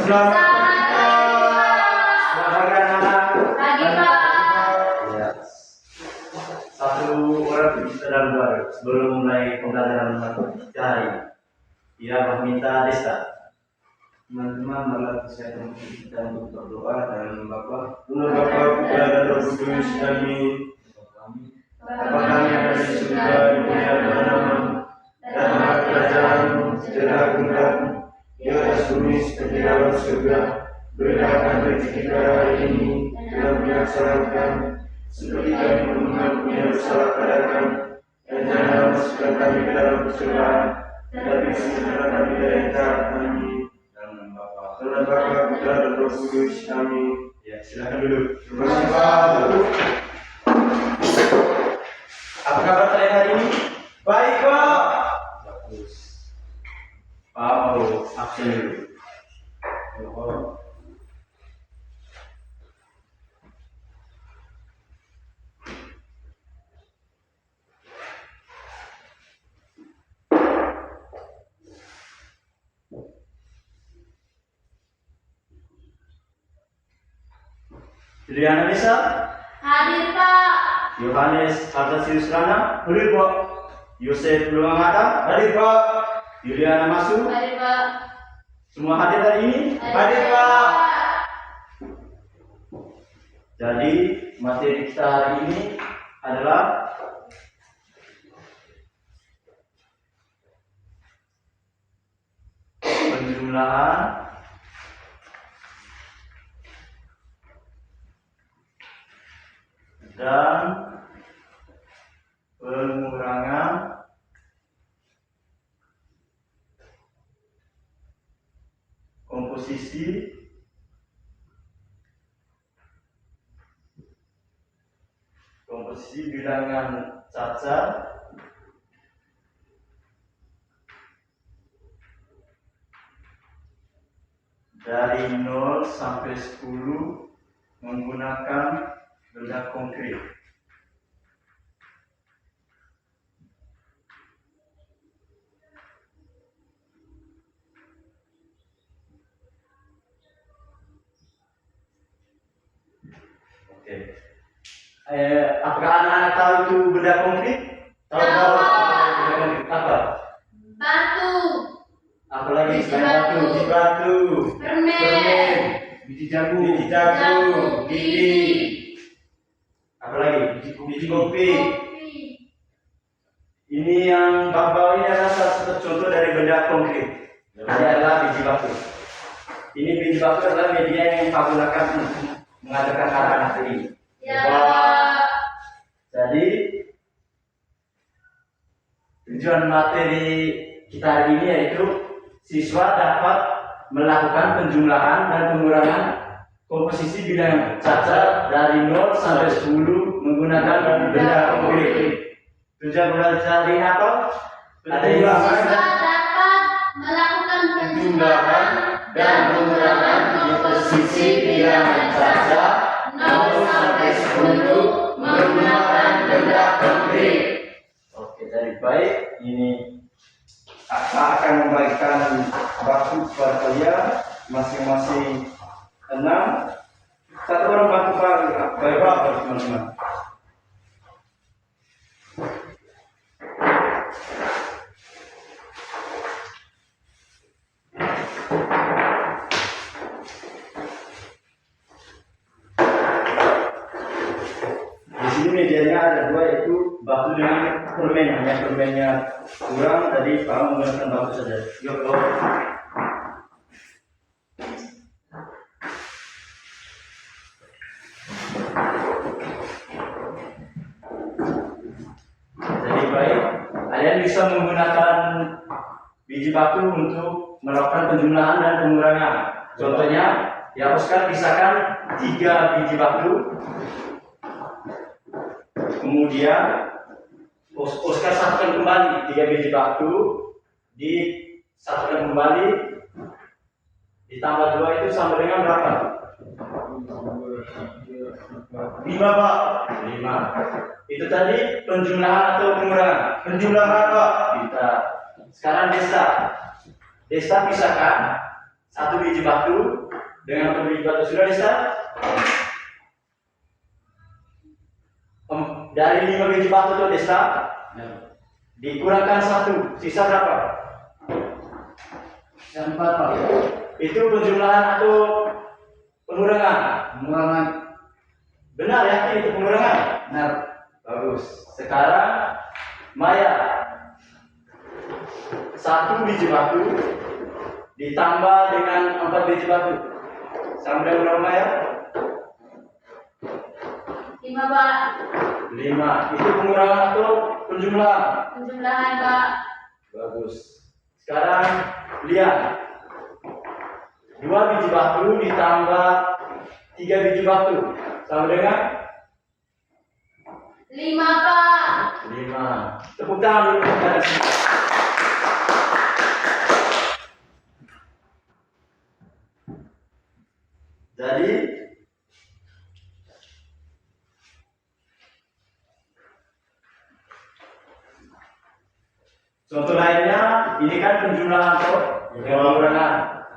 Selamat pagi Pak. ya. Satu orang kita dalam baru sebelum mulai pembelajaran matematika hari ini. Ia meminta Desta. Teman-teman, marilah kita untuk berdoa dan Bapa, Putra dan Roh Kudus. Amin. Bapa kami yang ada di surga, dimuliakan namamu, datanglah kerajaanmu, sejahtera datang, biarlah bumi seperti dalam surga. Berilah kami rezeki kita hari ini, dan ampunilah kesalahan kami, seperti kami mengampuni yang bersalah kepada kami, dan janganlah masukkan kami ke dalam percobaan, tetapi selamatkanlah kami dari yang jahat. Amin. Dalam Bapa, Putra dan Roh Kudus. Amin. Ya, silakan duduk. Terima kasih Pak. Apa kabar kalian hari ini? Baik Pak. Bagus. Pak mau absen dulu. Juliana Nisa, Hadir Pak. Yohanes Ardasius Rana, hadir Pak. Yosef Luang Adam, Hadir Pak. Juliana Masu, Hadir Pak. semua hadir hari ini. Hadir, Pak. Jadi materi kita hari ini adalah penjumlahan dan pengurangan komposisi bilangan cacat dari 0 sampai 10 menggunakan benda konkret. Oke. Apakah anak-anak tahu itu benda konkret? Tahu benda konkret apa? Batu. Apa lagi Biji selain batu? batu. Biji batu, Permen. biji jagung, gigi. Apa lagi? Biji kopi. Ini yang bawah ini adalah salah satu contoh dari benda konkret. Ini adalah biji batu. Ini biji batu adalah media yang digunakan untuk mengadakan anak-anak ini. Ya Pak. Jadi tujuan materi kita hari ini yaitu siswa dapat melakukan penjumlahan dan pengurangan komposisi bilangan cacat dari 0 sampai 10 menggunakan benda konkret. Tujuan belajar ini apa? Siswa dapat melakukan penjumlahan dan pengurangan komposisi bilangan cacat 0 sampai 10 menggunakan benda konkret. Oke, dari baik ini akan membagikan waktu kepada kalian masing-masing 6. Satu orang bantu baik Pak, teman-teman. Di sini medianya ada dua, yaitu batu dengan permen. Hanya permennya kurang, jadi Pak menggunakan batu saja. Yuk, jadi baik, kalian bisa menggunakan biji batu untuk melakukan penjumlahan dan pengurangan. Contohnya, ya Oscar pisahkan 3 biji batu. Kemudian Oscar satukan kembali 3 biji batu, disatukan kembali, ditambah 2 itu sama dengan berapa? 5 Pak. 5. Itu tadi penjumlahan atau pengurangan? Penjumlahan Pak. Kita. Sekarang Desta Desta pisahkan satu biji batu dengan satu biji batu. Sudah Desta? Dari 5 biji batu itu Desta, dikurangkan 1, sisa berapa? 4 Pak. Itu penjumlahan atau pengurangan? Pengurangan. Benar, yakin itu pengurangan? Benar. Bagus. Sekarang Maya, 1 biji batu ditambah dengan 4 biji batu sama dengan berapa Maya? 5 Pak. 5. Itu pengurangan atau penjumlahan? Penjumlahan Pak. Bagus. Sekarang lihat, 2 biji batu ditambah 3 biji batu sama dengan 5 Pak. 5. Tepuk tangan dulu kepada sini. Jadi contoh lainnya, ini kan penjumlahan atau pengurangan.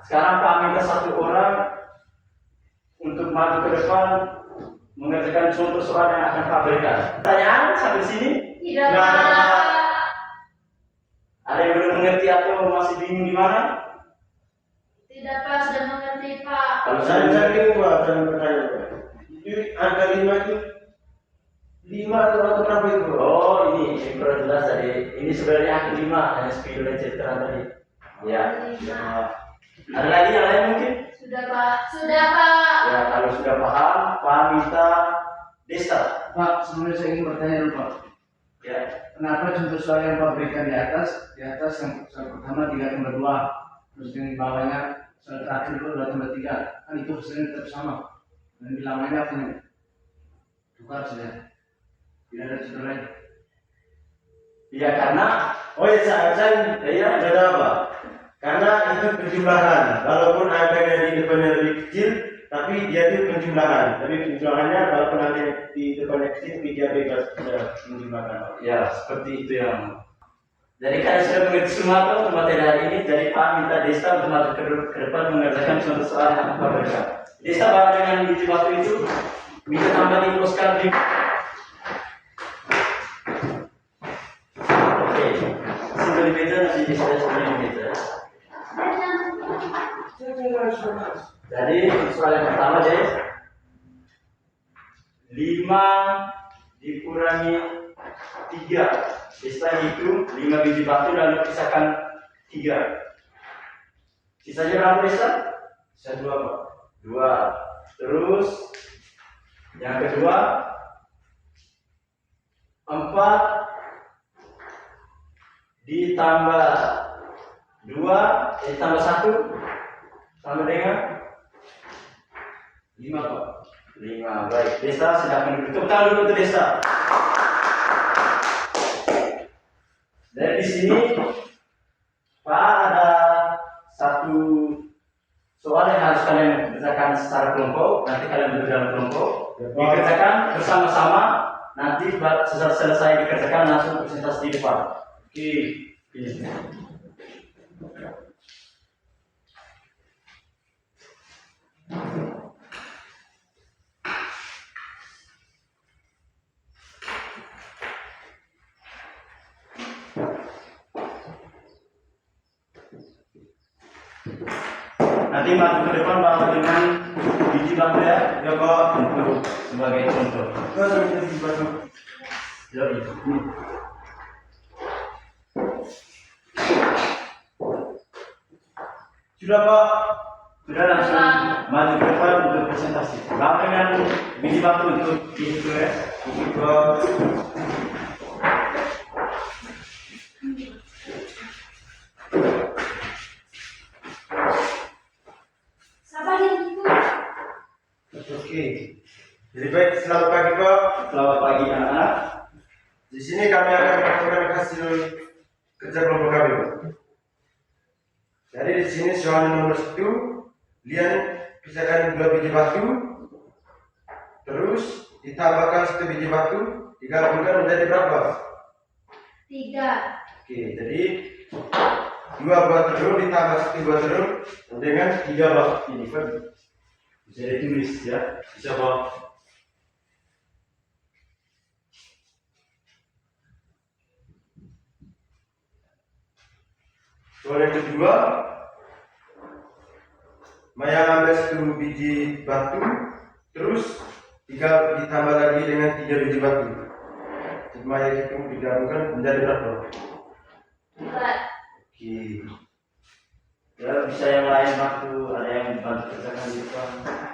Sekarang Pak minta 1 orang untuk maju ke depan mengerjakan contoh soal yang akan Pak berikan. Pertanyaan sampai sini? Tidak Nggak ada. Pak. Ada yang belum mengerti atau masih bingung di mana? Tidak Pak, sudah mengerti Pak. Kalau Saya saya bingung Pak, saya bertanya Pak. Itu angka 5 itu 5 atau berapa itu? oh ini kurang jelas tadi. Ini sebenarnya angka 5 hanya sepuluh dan cetakan tadi. Ya. 5. Ada lagi yang lain mungkin? Sudah Pak. Sudah Pak. Ya kalau sudah paham, Pak minta Desta. Pak, sebenarnya saya ingin bertanya dulu Pak. Ya. Kenapa contoh soal yang Pak berikan di atas yang soal pertama 3/2, terus yang di bawahnya soal terakhir itu 2/3, kan itu hasilnya tetap sama. Dan bilangannya akan tukar saja. Tidak ada contoh lain. Ya karena Oh ya, saya ada apa? Karena itu penjumlahan. Walaupun angkanya di depannya lebih kecil, tapi dia itu penjumlahan. Tapi penjumlahannya walaupun angkanya di depannya kecil, tapi dia bebas bisa menjumlahkan. ya seperti itu yang. Jadi kalian sudah mengerti semua tuh materi hari ini. Jadi Pak minta Desta untuk maju ke depan mengerjakan contoh soal yang akan Pak berikan. Desta bawa dengan biji batu itu bisa tambah di postcard di. Oke, sudah di meja nanti Desta sudah di meja. Jadi soal yang pertama guys, 5 dikurangi 3. Desta hitung 5 biji batu lalu pisahkan 3. Sisanya berapa Desta? Saya 2 Pak. 2. Terus yang kedua 4 ditambah 2 ditambah 1 sama dengan 5 Pak. 5. Baik, Desta silakan duduk. Tepuk tangan dulu untuk Desta. Dari di sini Pak ada satu soal yang harus kalian kerjakan secara kelompok. Nanti kalian duduk dalam kelompok, dikerjakan bersama-sama. Nanti selesai dikerjakan langsung presentasi di depan. Oke, ini. Nanti maju ke depan bawa dengan biji batu ya, Joko untuk sebagai contoh. Yoi. Sudah Pak. Sudah langsung maju ke depan untuk presentasi. Bawa dengan biji batu untuk itu ya. Sabar yang itu. Oke. Jadi baik, selamat pagi Pak. Selamat pagi anak-anak. Di sini kami akan melakukan hasil kerja kelompok kami, Pak. Jadi di sini soal nomor 1, Lian pisahkan 2 biji batu, terus ditambahkan 1 biji batu, digabungkan menjadi berapa? 3. Oke, jadi 2 buah telur ditambah 1 buah telur dengan 3 bang. Ini kan bisa ditulis ya. Bisa bang. Soal yang kedua, Maya ambil 10 biji batu, terus ditambah lagi dengan 3 biji batu. Maya hitung digabungkan menjadi berapa? 4. Oke. Ya bisa yang lain waktu ada yang bantu kerjakan di depan.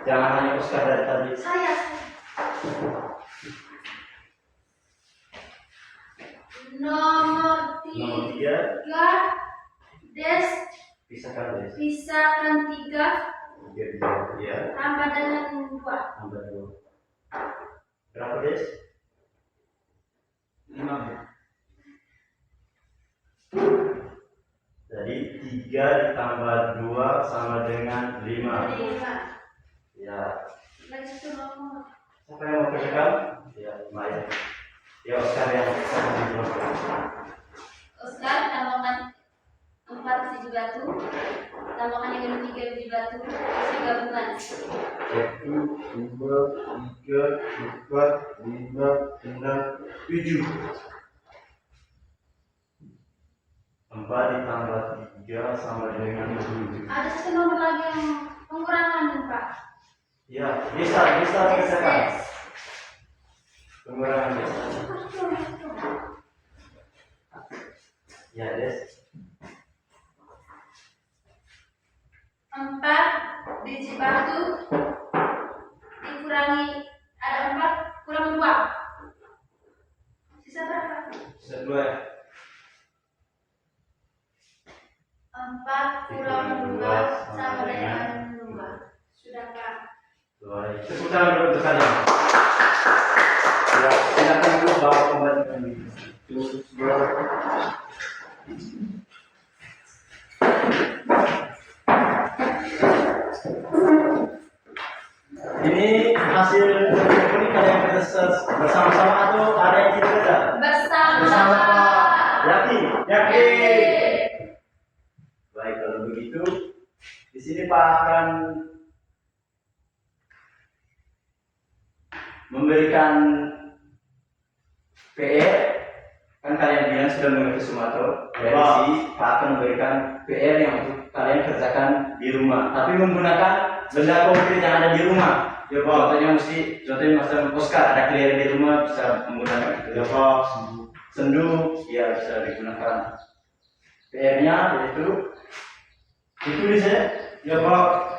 Jangan hanya Oscar dari tadi. Saya. Nomor Nomor 3 3. Des. pisahkan deh. Pisahkan 3 Ya. tambah dengan 2. Tambah 2. Berapa des? 5. Jadi 3 ditambah 2 sama dengan 5. 5. Ya. Lagi satu nomor. Siapa yang mau kerjakan? Ya, Maya. Ya Oscar yang Oscar tambahkan 4 biji batu. Tambahkan dengan 3 biji batu. Terus gabungan. 1, 2, 3, 4, 5, 6, 7. 4 ditambah 3 sama dengan 7. Ada satu nomor lagi yang pengurangan, Pak. Ya, bisa kerjakan. Pengurangan des. Ya des. 4 biji batu dikurangi, ada 4 kurang 2. Sisa berapa? Bisa 2 ya? 4 kurang 2 sama dengan 2. Sudah, Pak. Baik. Tepuk tangan dulu untuk kalian. Ya, silakan dulu bawa kembali kami. Ini hasil ini kalian kerja bersama-sama atau ada yang tidak kerja? Bersama. Yakin? Yakin. Baik, kalau begitu di sini Pak akan memberikan PR. Kan kalian bilang sudah mengerti Sumatera. Dari sini Pak akan memberikan PR yang untuk kalian kerjakan di rumah, tapi menggunakan benda konkret yang ada di rumah. Ya Pak, contohnya Mas Oscar ada kelereng di rumah, bisa menggunakan itu. Ya Pak, sendu, ya bisa digunakan. PR-nya yaitu ditulis ya. Ya Pak.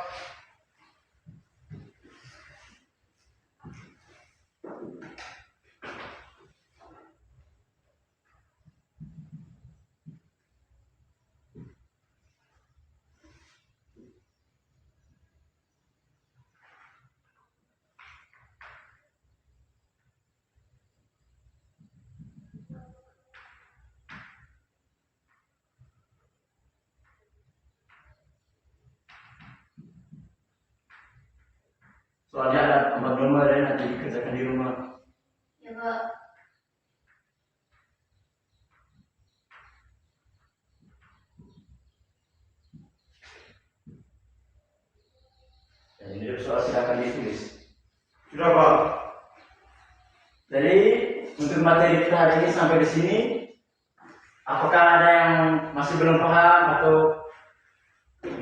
Soalnya ada 4 nomor ya, nanti dikerjakan di rumah. Ya, Pak. Dan ini soal silakan ditulis. Sudah Pak. Jadi untuk materi kita hari ini sampai di sini. Apakah ada yang masih belum paham atau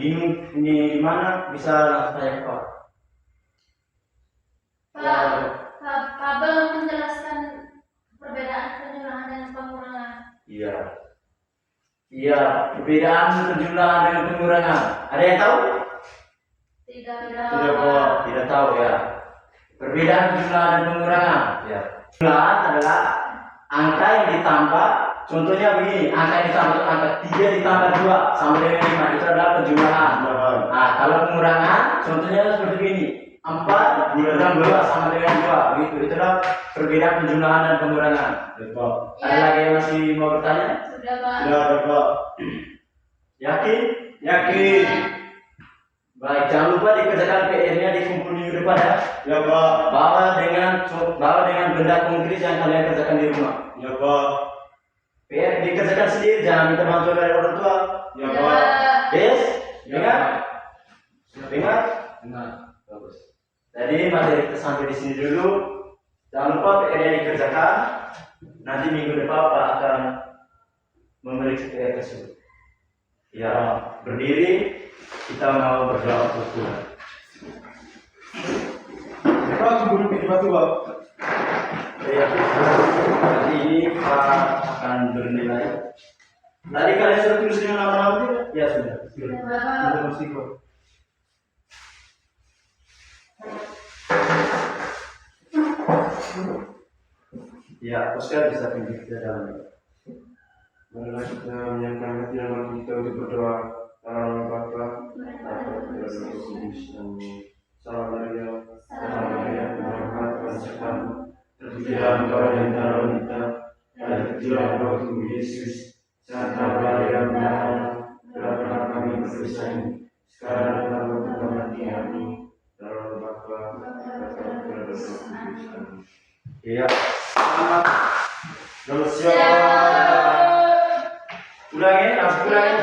bingung ini gimana? Bisa langsung tanya ke Pak. Pak belum menjelaskan perbedaan penjumlahan dan pengurangan. Iya. Iya, perbedaan penjumlahan dengan pengurangan. Ada yang tahu? Tidak. Tidak tahu ya. Perbedaan penjumlahan dan pengurangan. Ya. Penjumlahan adalah angka yang ditambah. Contohnya begini, angka yang ditambah itu angka 3 ditambah 2 sama dengan 5. Itu adalah penjumlahan. Nah, kalau pengurangan, contohnya seperti ini. 4 ditambah 2 sama dengan 2. Begitu. Itulah perbedaan penjumlahan dan pengurangan. Ya Pak. Ada lagi yang masih mau bertanya? Sudah, Pak. Sudah Pak. Yakin? Yakin. Baik, jangan lupa dikerjakan PR-nya di kumpul minggu depan ya. Ya Pak. Bawa dengan benda konkret yang kalian kerjakan di rumah. Ya Pak. PR dikerjakan sendiri, jangan minta bantuan dari orang tua. Ya Pak. Yes? Dengar? Dengar? Dengar. Bagus. Jadi materi kita sampai di sini dulu. Jangan lupa PR-nya dikerjakan. Nanti minggu depan Pak akan memeriksa PR tersebut. Ya, berdiri. Kita mau berdoa untuk Tuhan. Pak, guru di batu Pak. Ya, nanti ini Pak akan bernilai. Tadi kalian sudah tulis dengan nama-nama tidak? Ya sudah. Terima kasih Pak. Ya, Oscar bisa tunjuk ke dalam. Marilah kita menyiapkan hati dan hati kita untuk berdoa. Dalam nama Bapa, Bapa dan Roh Kudus. Amin. Salam Maria, salam Maria, Tuhan Tuhan sertamu. Terpujilah engkau di antara wanita, dan terpujilah engkau Tuhan Yesus. Santa Maria, Bapa, doakanlah kami berdosa ini, sekarang dan dalam waktu kematian kami. Dalam nama Bapa, Bapa dan Roh Kudus. Amin. Ya, selamat. Shalom. Ulangi, langsung ulangi.